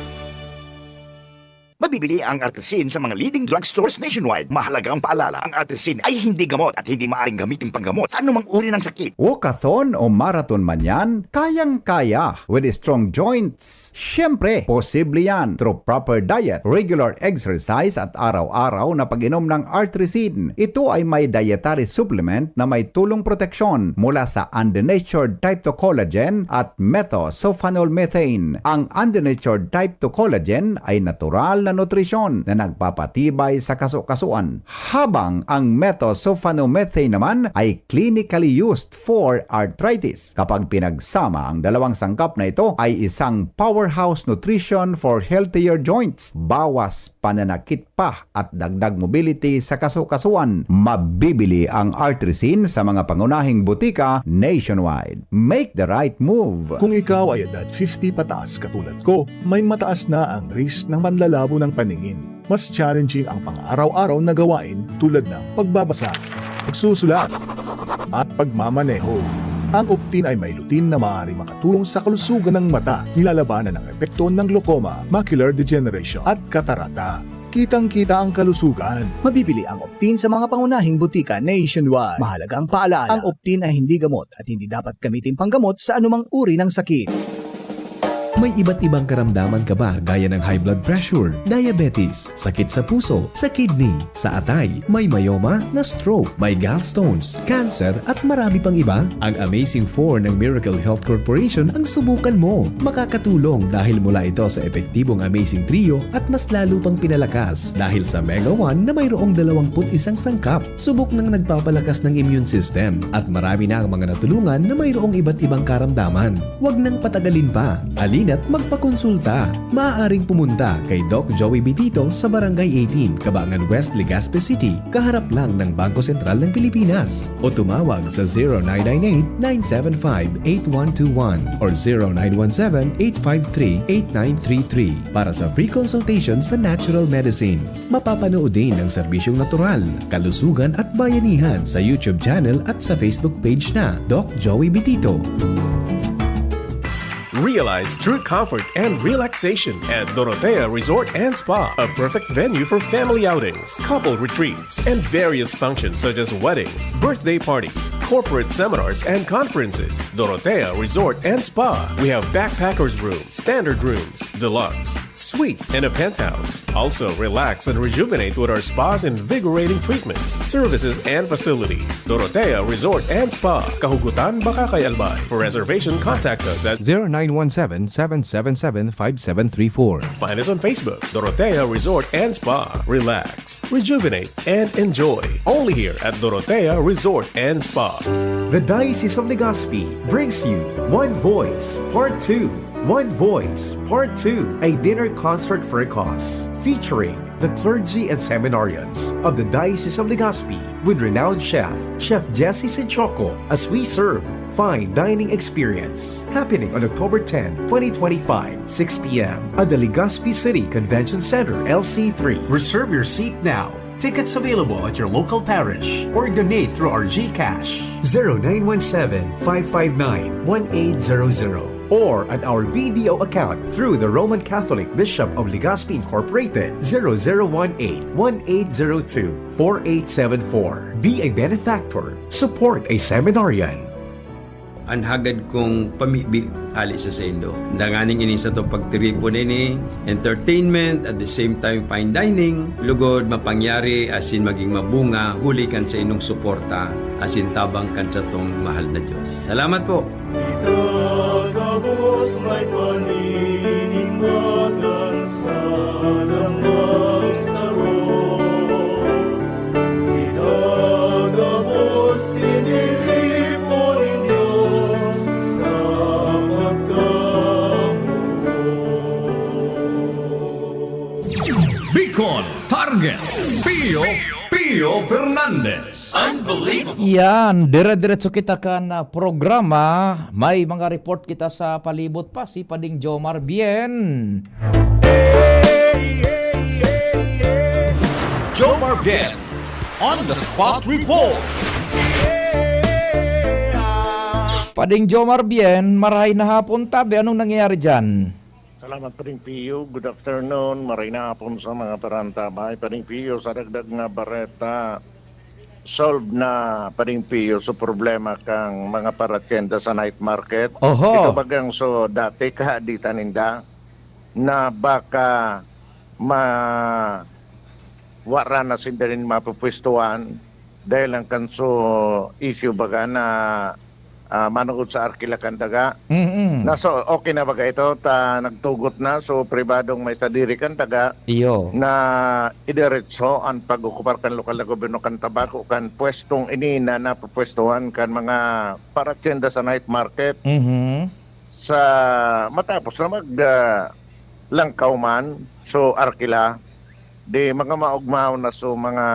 Mabibili ang Artesin sa mga leading drugstores nationwide. Mahalagang paalala, ang Artesin ay hindi gamot at hindi maaaring gamitin panggamot sa anumang uri ng sakit.
Walkathon o marathon man yan, kayang-kaya with strong joints. Siyempre, posible yan through proper diet, regular exercise at araw-araw na pag-inom ng Artesin. Ito ay may dietary supplement na may tulong proteksyon mula sa undenatured type 2 collagen at methylsulfonylmethane. Ang undenatured type 2 collagen ay natural na nutrisyon na nagpapatibay sa kasukasuan, habang ang methylsulfonylmethane naman ay clinically used for arthritis. Kapag pinagsama ang dalawang sangkap na ito ay isang powerhouse nutrition for healthier joints, bawas pananakit pa at dagdag mobility sa kasukasuan. Mabibili ang Artesin sa mga pangunahing butika nationwide. Make the right move.
Kung ikaw ay edad 50 pataas katulad ko, may mataas na ang risk ng manlalabo ng paningin. Mas challenging ang pang-araw-araw na gawain tulad ng pagbabasa, pagsusulat, at pagmamaneho. Ang Optin ay may lutin na maaari makatulong sa kalusugan ng mata, nilalabanan ang epekto ng glaucoma, macular degeneration at katarata. Kitang-kita ang kalusugan.
Mabibili ang Optin sa mga pangunahing butika nationwide. Mahalagang paalala, ang Optin ay hindi gamot at hindi dapat gamitin panggamot sa anumang uri ng sakit.
May iba't ibang karamdaman ka ba gaya ng high blood pressure, diabetes, sakit sa puso, sa kidney, sa atay, may myoma, na stroke, may gallstones, cancer at marami pang iba? Ang Amazing 4 ng Miracle Health Corporation ang subukan mo. Makakatulong dahil mula ito sa epektibong Amazing Trio at mas lalo pang pinalakas dahil sa Mega 1 na mayroong 21 sangkap. Subok ng nagpapalakas ng immune system at marami na ang mga natulungan na mayroong iba't ibang karamdaman. Huwag nang patagalin pa. At magpakonsulta. Maaaring pumunta kay Doc Joey Bitito sa Barangay 18, Cabangan West, Legazpi City, kaharap lang ng Bangko Sentral ng Pilipinas. O tumawag sa 0998-975-8121 or 0917-853-8933 para sa free consultation sa natural medicine. Mapapanood din ang serbisyong natural, kalusugan at bayanihan sa YouTube channel at sa Facebook page na Doc Joey Bitito.
Realize true comfort and relaxation at Dorotea Resort and Spa, a perfect venue for family outings, couple retreats, and various functions such as weddings, birthday parties, corporate seminars, and conferences. Dorotea Resort and Spa. We have backpackers rooms, standard rooms, deluxe, suite, and a penthouse. Also, relax and rejuvenate with our spa's invigorating treatments, services, and facilities. Dorotea Resort and Spa, Kahugutan, Bakakay, Albay. For reservation, contact us at
0917-777-5734.
Find us on Facebook, Dorotea Resort and Spa. Relax, rejuvenate, and enjoy. Only here at Dorotea Resort and Spa.
The Diocese of Legazpi brings you One Voice Part 2. One Voice Part 2, a dinner concert for a cause, featuring the clergy and seminarians of the Diocese of Legazpi with renowned chef Jesse Senchoco, as we serve fine dining experience, happening on October 10, 2025, 6 p.m. at the Legazpi City Convention Center, LC3.
Reserve your seat now. Tickets available at your local parish or donate through our GCash
0917-559-1800 or at our BDO account through the Roman Catholic Bishop of Legazpi Incorporated 0018-1802-4874. Be a benefactor. Support a seminarian.
Ang hagad kong pamibi ali sa sendo. Danganing ini sa itong pagtiripo nini, entertainment, at the same time fine dining, lugod mapangyari asin maging mabunga, huli kan sa inong suporta, asin tabang kan sa itong mahal na Diyos. Salamat po!
Itagabos may paninimagan sa lamang saro. Itagabos tiniripo ninyo sa
Bicol Target Pio Fernandez.
Unbelievable. Yan, dire-diretso kita ka na programa. May mga report kita sa palibot pa. Si Pading Jomar Bien.
Jomar Bien, on the spot report.
Pading Jomar Bien, marahay na hapon tabi. Anong nangyayari dyan?
Salamat pa rin Pio. Good afternoon. Marina hapon sa mga parantabay. Pa rin Pio sa dagdag nga bareta. Solve na pa rin Pio sa problema kang mga paratyenda sa night market.
Oho.
Ito bagang so dati kahaditan ninda na baka wara na sinda rin mapupwestuhan dahil ang kanso issue baga na manood sa Arkila Kandaga. Na so okay na baga ito nagtugot na so pribadong may sadiri Kandaga
iyo
na idiretso ang pag-ukupar kan lokal na gobyerno kan tabako kan pwestong inina na pupwestuhan kan mga paratyenda sa night market sa matapos na langkaw man so Arkila di mga maugmaw na so mga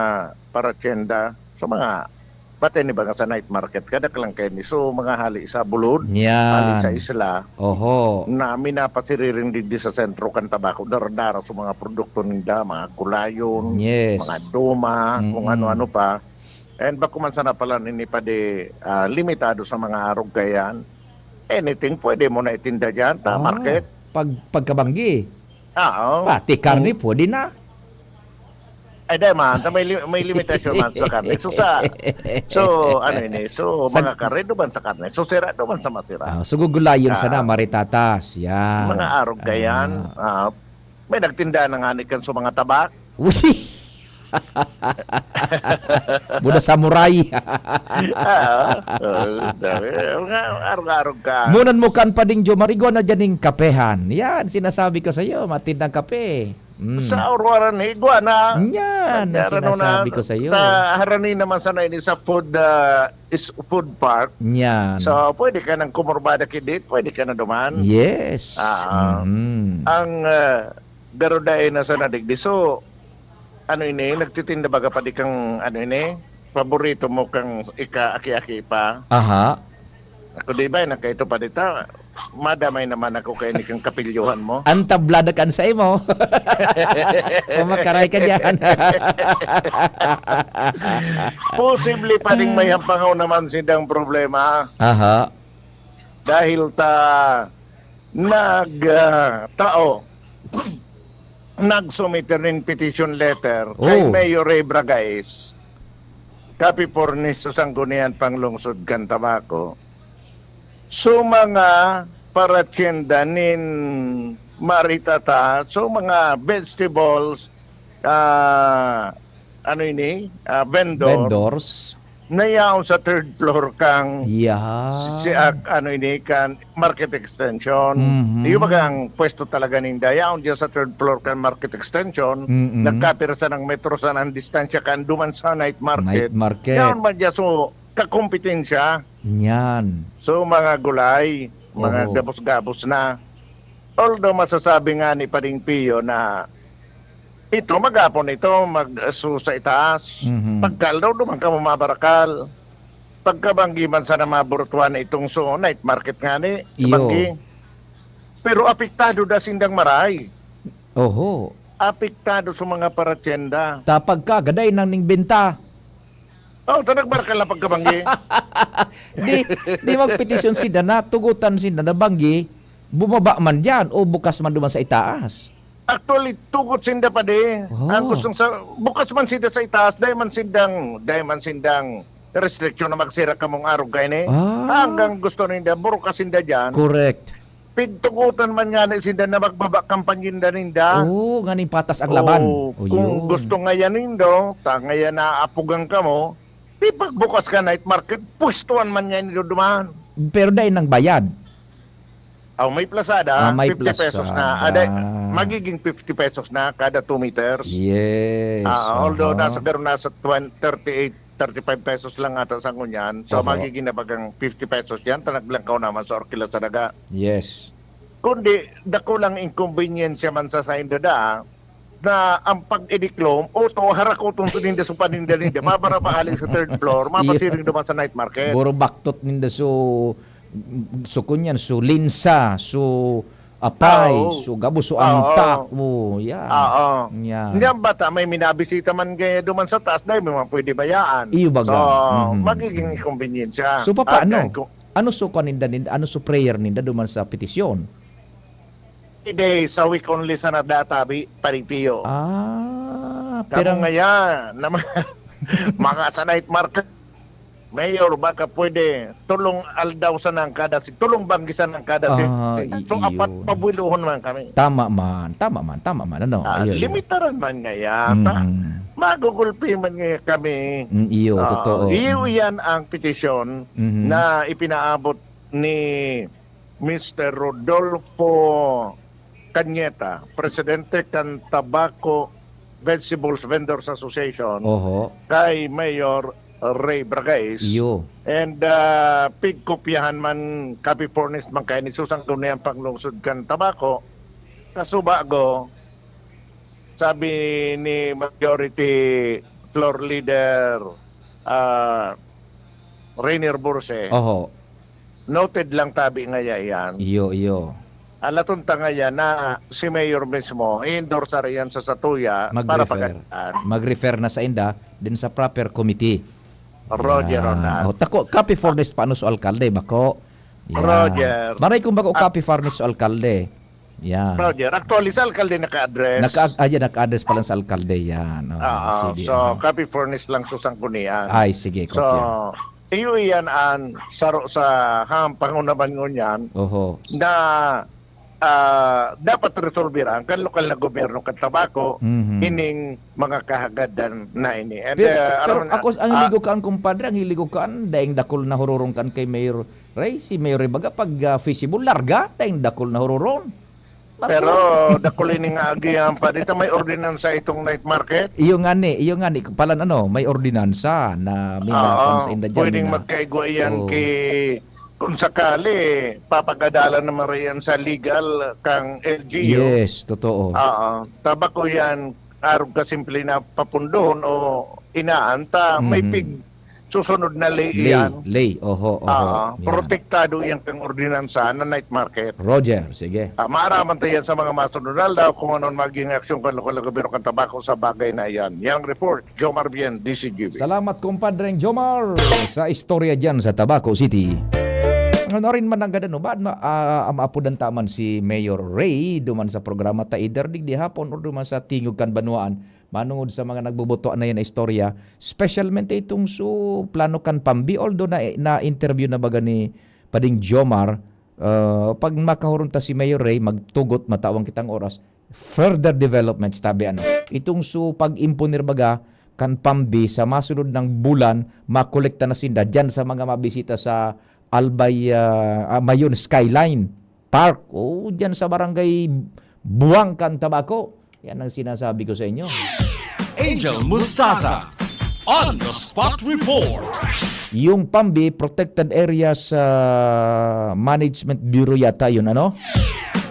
paratyenda so mga pati ni ba sa night market kada lang kayo ni so mga hali sa bulod hali sa isla
oho
na minapasiririn din sa sentro kan tabako daradara sa mga produkto ninda mga kulayon
yes
mga duma kung ano-ano pa and bako man sana pala nini pa di limitado sa mga arog kayan anything pwede mo na itinda dyan market
pagkabanggi pati
karne
pwede na.
Ay, dahil man, may limitasyon man sa karne. So, ano ini? So, mga karne doon sa karne. So, sira doon sa masira.
So, gugulayon sana, maritatas. Yan.
Mga arog gayan. May nagtinda ng anikan sa mga tabak.
Usi! Muna samurai.
Mga arog-arog ka.
Munan mo kan pa ding Jo Marigo na dyan yung kapehan. Yan, sinasabi ko sa iyo, matindang kape.
Sa Aurora ni Iguana.
Yan, sinasabi ko sa iyo.
Harani naman sana ini sa food park.
Yan.
So, pwede ka nang kumurbada kidit, pwede ka na duman.
Yes.
Ang garuday na sa nadigdi. So, ano ini, nagtitinda baga pa di kang, ano ini, paborito mo kang aki-aki pa.
Aha.
Ako di ba, nakaito pa dito, madamay naman ako kay ni kang kapilyuhan mo.
Ang tablada kan sa imo. Pumakaray ka dyan.
Posible pa rin may hampangaw naman sindang problema.
Aha.
Dahil nagsumite rin petition letter kay Mayor Ray Bragais, Capipornis sa Sanggunian Panglungsod kan Tabako. So mga paratyenda nin maritata, so mga vegetables,
vendors
nayaon sa third floor kang kan market extension. Yung bagang pwesto talaga ninda yaon diyan sa third floor kan market extension. Nagkatira sa ng metro sa ng distansya kan duman sa night market. Yaon man diyan so kakompetensya.
Yan.
So mga gulay, mga gabos-gabos na. Although masasabi nga ni Pading Pio na ito magapon ito sa itaas. Pagkal daw duman ka mabarakal. Pagkabanggiman sa maburutuan itong night market nga ni banggi. Pero apektado da sindang maray.
Oho.
Apektado sa mga paratyenda.
Tapag ka gaday nang ning benta.
Nagbarakal na pagkabanggi.
di magpetisyon sila na tugutan sila na banggi bumaba man dyan o bukas man duman sa itaas.
Actually, tugot sinda pa di. Ang gustong bukas man sinda sa itaas, dahil man sindang restriction na magsira ka mong arog kayo ni. Hanggang gusto ninda, burukas sinda dyan.
Correct.
Pigtugutan man nga na sinda na magbaba kampanginda ninda.
Nga ni patas ang laban.
Kung gusto ngayon nindo, ngayon na apugang ka mo, di pagbukas ka night market, pustuan man nga nido dumaan.
Pero dahil nang bayad.
May plasada,
may
50 pesos na. Magiging 50 pesos na kada 2 meters.
Yes.
Although nasa 35 pesos lang ata sa ngunyan. So magiging na bagang 50 pesos yan. Tanaglangkaw naman sa Orkila sa daga.
Yes.
Kundi, dako lang inconvenience man sa indada na ang pag-ediklom, harakoton sa ninda sa paninda-ninda. Mabara pa aling sa third floor, mapasiring naman sa night market.
Buro baktot ninda so kunyan, so linsa, so apay, so gabo, so antak mo. Yan.
Hindi ang bata, may minabisita man kaya duman sa taas dahil may mga pwede bayaan.
Iyo baga.
So, magiging inconvenience.
So, paano? Ano so prayer ninda duman sa petisyon?
So, Day sa week only sa nadata paripiyo. Pero ngayon, mga sa night market, Mayor, baka pwede tulong aldaw sa ng kada tulong banggisan ng kada so apat pabuiluhon man kami.
Tama man. Ano?
Limitaran man ngayon. Magugulpi man ngayon kami.
Iyo, totoo.
Iyo yan ang petisyon na ipinaabot ni Mr. Rodolfo Cañeta, Presidente ng Tobacco Vegetables Vendors Association, kay Mayor Ray Bragais.
Iyo.
And pigkopyahan man copy furnished man kay ni Susang Tunay ang panglungsod kan tabako. Kasubago, sabi ni Majority Floor Leader Rainier Burse, noted lang tabi nga yan.
Iyo.
Alatun tanga yan na si Mayor mismo i-endorse yan sa Satuya para pagandaan.
Mag-refer na sa inda din sa proper committee.
Roger Ronald.
Tako, copy furnished paano sa alkalde, bako? Yan.
Roger.
Maray kung bako copy furnished sa alkalde. Yan.
Roger. Actually, sa alkalde naka-address.
Naka-address pa lang sa alkalde. Yan.
Sige, copy furnished lang susang kunian.
Ay, sige.
So, iyo yan ang saro sa pangunaman ngunyan na dapat resolveran kan lokal na gobyerno kan tabako ining mga kahagadan na ini. And,
pero ako ang hiligukan kumpadre, ang hiligukan daing dakol na hururong kan kay Mayor Ray, si Mayor Ray baga pag feasible larga daing dakol na hururong.
Pero dakol ini nga agihan pa dito may ordinansa itong night market.
Iyo nga ni palan may ordinansa na may sa inda diyan.
Pwedeng magkaigwa yan kay kung sakali, papagadala naman rin sa legal kang LGU.
Yes, totoo.
Tabako yan, arog ka simple na papundon o inaanta, may susunod na lay yan.
Lay.
Protektado yan kang ordinansa na night market.
Roger, sige.
Maaraman tayo yan sa mga masunodal daw kung anong maging aksyon kan lokal na gobyerno kan tabako sa bagay na yan. Yang report, Jomar Bien, DCGB.
Salamat kumpadreng Jomar sa istorya dyan sa Tabaco City. Ano rin man ang ganda, no? Ba't maapudan taman si Mayor Ray duman sa programa ta either di hapon or duman sa tingog kan banwaan manungod sa mga nagbubuto na yan na istorya, specialmente itong plano kan pambi, although na interview na baga ni Pading Jomar, pag makahurun ta si Mayor Ray, magtugot matawang kitang oras, further developments tabi itong pag-impunir baga kan pambi sa masunod ng bulan, makolekta na sinda dyan sa mga mabisita sa Albay Mayon Skyline Park dyan sa barangay Buangkan, Tabaco. Yan ang sinasabi ko sa inyo.
Angel Mustasa on the spot report.
Yung Pambi Protected Areas Management Bureau yata yun,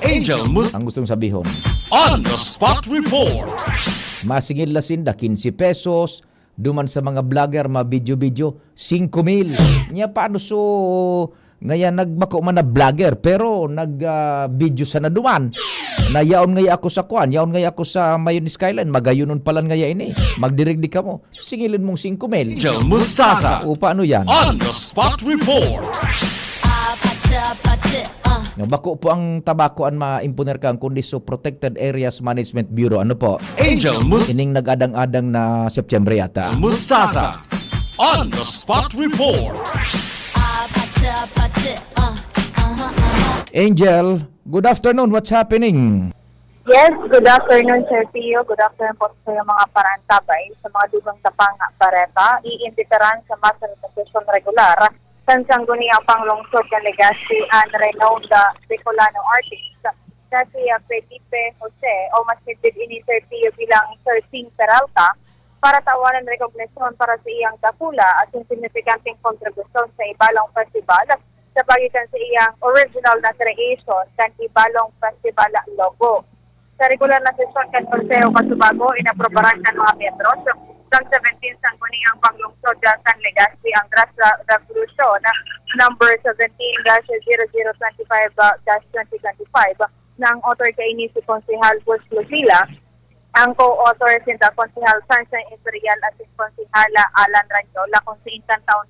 Angel Mustasa
ang gustong sabihin
on the spot report.
Masingil la sinda 15 pesos. Duman sa mga vlogger, video-video, 5,000. Nya paano ngayon nagbako man na vlogger, pero nag-video sa naduman. Nayaon ngaya ako sa yaon ngaya ako sa Mayon Skyline, magayunon palan ngaya ini. Magdirigdi ka mo, singilin mong 5,000.
Angel Mustasa.
O paano yan?
On the spot report.
Bako po ang tabakoan maimpuner kang kundi Protected Areas Management Bureau. Ano po?
Angel Mustasa.
Ining nag-adang-adang na September yata.
Mustasa on the spot report.
Angel, good afternoon. What's happening?
Yes, good afternoon, Sir Pio. Good afternoon po sa mga parantabay sa mga dugang tapang pareta. Iimbitaran sa master session regular sa Sangguniang Panglungsod ng Legazpi and renowned Bicolano artist na si Felipe Jose o mas nitid ini Sir Pio bilang Sir Sing Peralta para tawanan recognition para sa iyang dakula at significanteng kontribusyon sa Ibalong Festival sa pagitan sa iyang original na creation kan Ibalong Festival logo. Sa regular na sesyon kan Consejo Casubago, inaprobaran ng mga miyembro sa 17 Sangguniang Panglungsod San Legazpi ang Grass Revolution number 17-0025-2025 ng author kay ni si Konsehal Bush Lucila, ang co-author sinta Konsehal Sunshine Imperial at si Konsehala Alan Ranyola kung si intan taon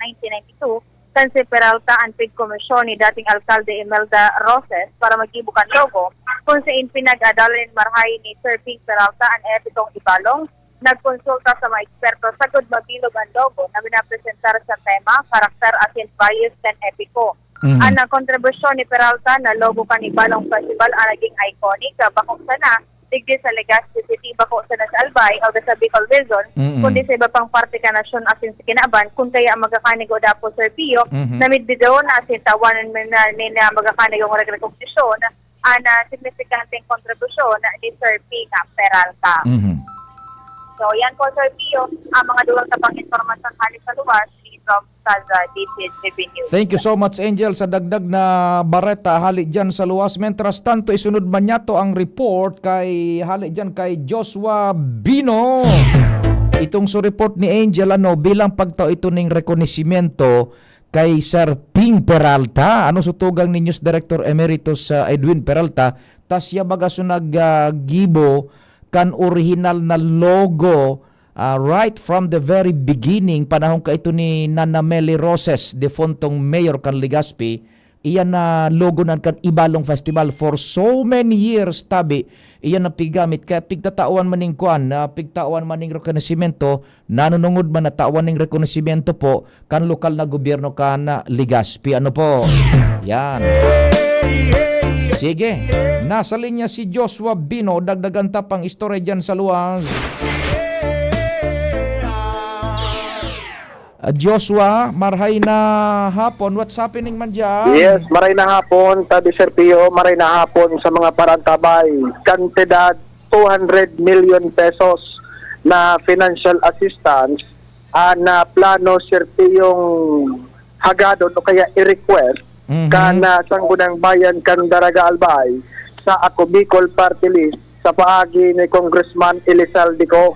1992 kan si Peralta ang pig komisyon ni dating alkalde Imelda Roses para magibukan logo kung sa pinag-adalin marhay ni Sir Ping Peralta ang epitong ibalong, nagkonsulta sa mga eksperto sa mabilog ang logo na binapresentar sa tema, karakter at values kan epiko. Ang kontribusyon ni Peralta na logo kan Ibalong Festival ang naging iconic, bakong sana, digdi sa Legazpi City, bakong sana sa Albay o sa Bicol Region, kundi sa iba pang parte ka nasyon asin sa Kinaban, kung kaya ang magkakanig o dapo Sir Pio, na midbido na asin tawanan na magkakanig o rekognisyon, ang significanteng kontribusyon ni Sir Ping Peralta. So, yan po, Sir Pio, ang mga duwag na pang-informasyon halis sa luwas from Saza DCHB News.
Thank you so much, Angel, sa dagdag na bareta hali dyan sa luwas. Mentras tanto, isunod man niya to ang report kay hali dyan kay Joshua Bino. Itong so report ni Angel, bilang pagtao ito ning rekonesimento kay Sir Ping Peralta. Ano sutugang ni News Director Emeritus Edwin Peralta, tas siya baga so nag-gibo kan original na logo right from the very beginning, panahon ka ito ni Nana Meli Roses, defuntong mayor kan Legazpi, iyan na logo nan kan Ibalong Festival for so many years, tabi, iyan na pigamit, kaya pigtatawan maning kuan, pigtawan maning rekonesimento, nanunungod man na tawan ning rekonesimento po, kan lokal na gobyerno kan Legazpi. Ano po? Yan. Sige, nasa linya si Joshua Bino, dagdagan tapang istorya dyan sa luwang. Joshua, marhay na hapon. What's happening man dyan?
Yes, maray na hapon, Tabi Sir Pio, maray na hapon sa mga parantabay. Kantidad 200 million pesos na financial assistance na plano Sir Pio hagadon o kaya i-request kana Sanggunang Bayan kan Daraga Albay sa Ako Bicol Party List sa paagi ni Congressman Elizalde ko.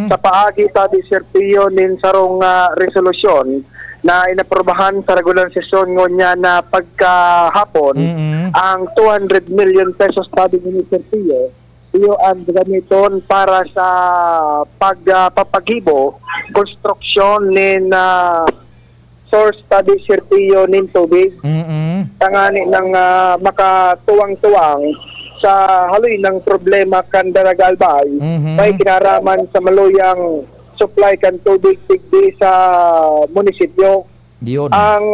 Sa paagi Tabi Sir Pio nin sarong resolusyon na inaprobahan sa regular sesyon ngonya na pagkahapon ang 200 million pesos Tabi ni Sir Pio ang gamiton para sa pagpapagibo construction nin source Tabi Sir Pio nin tubig. Tangani ng makatuwang-tuwang sa haloy ng problema kan Daraga Albay, may kinaraman sa maluyang supply kan tubig tigdi sa munisipyo.
Diyon.
Ang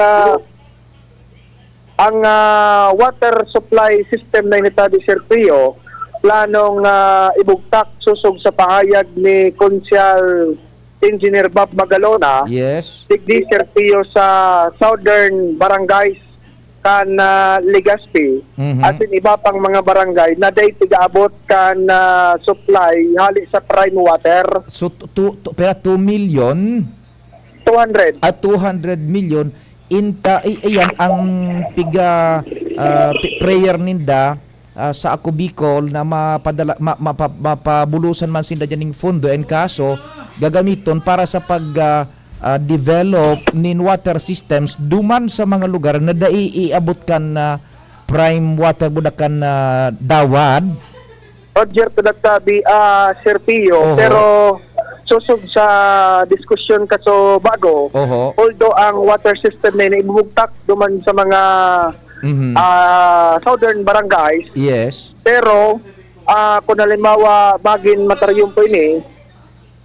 water supply system na initabi Sir Pio, planong ibugtak susog sa pahayag ni Konsyal Engineer Bob Magalona.
Yes.
Tigdi Sir Pio sa southern barangays kan Legazpi at iba pang mga barangay na day tigaabot kan supply hali sa prime water.
So pera 2 million
200
at 200 million iyan ang piga prayer ninda sa Ako Bicol na mapabulusan man sinda dyan ng fundo en kaso gagamiton para sa pag develop nin water systems duman sa mga lugar na iabot kan prime water budakan dawad.
Roger Tudagtabi, Sir Pio, pero susog sa diskusyon kaso bago, although ang water system na ibubugtak duman sa mga southern barangays,
yes,
pero kung halimbawa bagin mataryong po ini,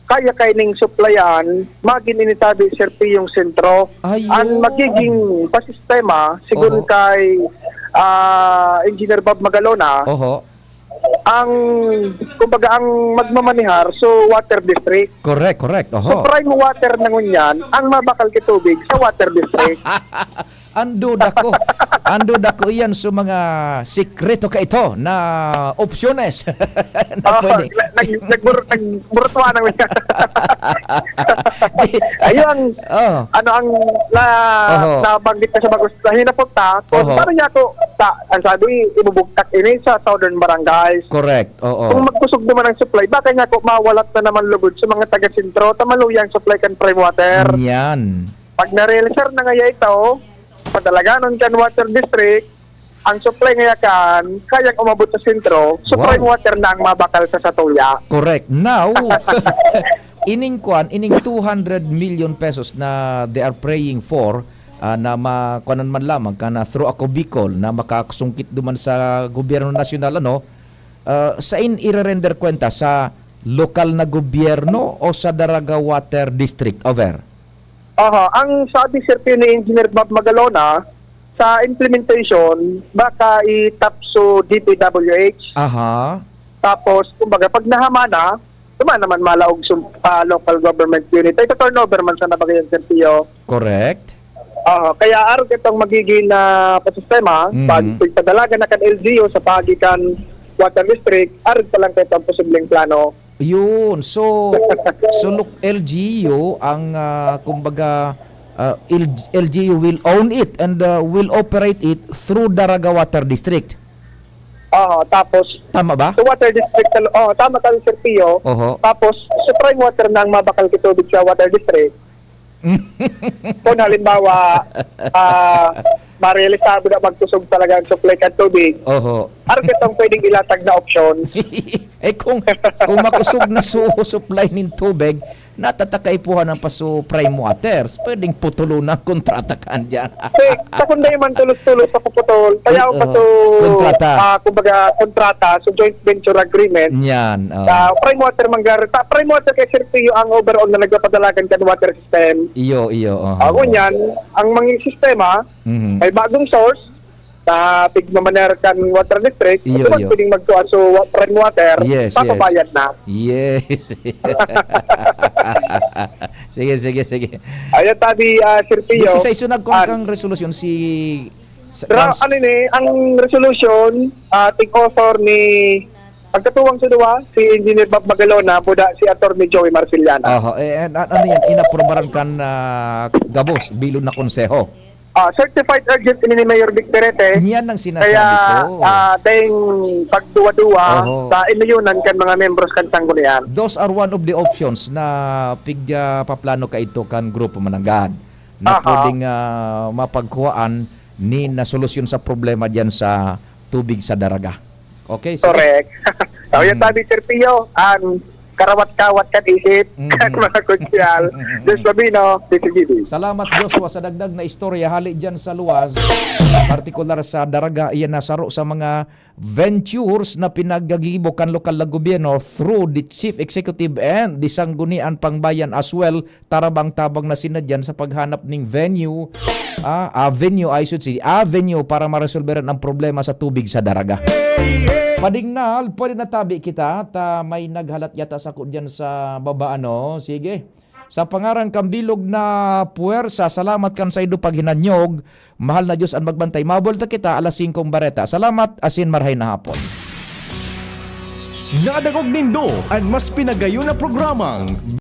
kaya ning supplyan, magin initabi Sir P yung sentro. Ang magiging pasistema, siguro kay Engineer Bob Magalona, ang, kumbaga, ang magmamanihar, so water district.
Correct.
So prime water na ngunyan, ang mabakal kitubig sa water district.
Ando dako iyan sa mga sikreto ka ito na opsyones. Na pwede.
Nagburutwa na niya. Ayun, ano ang nabanggit na sa bagus na hinapunta, kung parang niya ako, ang sabi, ibubugtak ini sa southern barangays.
Correct, oo.
Kung magkusog naman ang supply, baka niya ako mawalat na naman lugod sa mga taga-sentro, tamaluyang supply kan prime water.
Yan.
Pag na-realizer na ngaya ito, padalaganon kan water district, ang supply ngayon kan, kayang umabot sa sentro, so prime water na ang mabakal sa Satuya.
Correct. Now, ining 200 million pesos na they are praying for, na makuanan man lamang kana through ako Bicol na makasungkit duman sa gobyerno nasyonal sa irerender kwenta sa lokal na gobyerno o sa Daraga Water District? Over.
Ang sabi Sir Pio ni Engineer Bob Magalona, sa implementation, baka itapso DPWH. Tapos, kumbaga, pag nahama na, naman malaog sa local government unit. Ito turnover man sa nabagayan, Sir Pio.
Correct.
Kaya araw itong magiging pasistema, pag pagpadalaga na kan LGU sa pagitan Water District, araw pa lang ito ang posibleng plano.
Yun. So LGU ang kumbaga LGU will own it and will operate it through Daraga Water District.
Tapos
tama ba?
Sa Water District, tama ka Sir Pio. Tapos sa prime water ng mabakal kitubig sa Water District. Kung halimbawa marealisado na magtusog talaga ang supply kan tubig. Araw itong pwedeng ilatag na option.
kung makusog na supply ng tubig, natatakaipuhan ng paso prime waters, pwedeng putulo na kontrata kan dyan.
Sa kunday man tulos-tulos sa puputol, kaya paso kumbaga kontrata, so joint venture agreement.
Yan.
Prime water prime water kay Sir Pio ang overall na nagpapadalagan kan water system.
Iyo.
Ngunyan, ang mga sistema ay bagong source na pigmamaner kan Water District, ito man pwedeng magtuwa so prime water, papabayad na.
Yes. Sige.
Ayan tabi, Sir Pio.
Sa isunag kong kang resolusyon
ang resolution, take-author ni pagkatuwang suduwa, si Engineer Bob Magalona, buda si Atty. Joey Marciliana.
Ano yan? Inaprobaran kan gabos, bilog na konseho.
Certified urgent ni Mayor Victorete.
Yan ang sinasabi ko.
Dahil pagduwa-duwa sa inuyunan kan mga membros kan sanggunian.
Those are one of the options na paplano ka ito kan grupo mananggad na pwedeng mapagkuhaan ni na solusyon sa problema dyan sa tubig sa Daraga. Okay? So,
correct. Yung tabi Sir Pio, karawat-kawat kan isip, kan mga konsyal. Diyos Sabino, DCGB.
Salamat Joshua sa dagdag na istorya hali dyan sa luwas, partikular sa Daraga. Iyan nasaro sa mga ventures na pinagagibo kan lokal na gobyerno through the Chief Executive and the Sanggunian Pangbayan as well. Tarabang-tabang na sinadyan sa paghanap ng venue para maresolveran ang problema sa tubig sa Daraga. Padingnal, pwede na tabi kita at may naghalat yata sa dyan sa baba, Sige. Sa pangaran kang bilog na puwersa, salamat kan sa ido paghinanyog. Mahal na Diyos ang magbantay. Mabolta kita alas 5 bareta. Salamat, asin marhay na hapon.
Nadagog nindo ang mas pinagayon na programang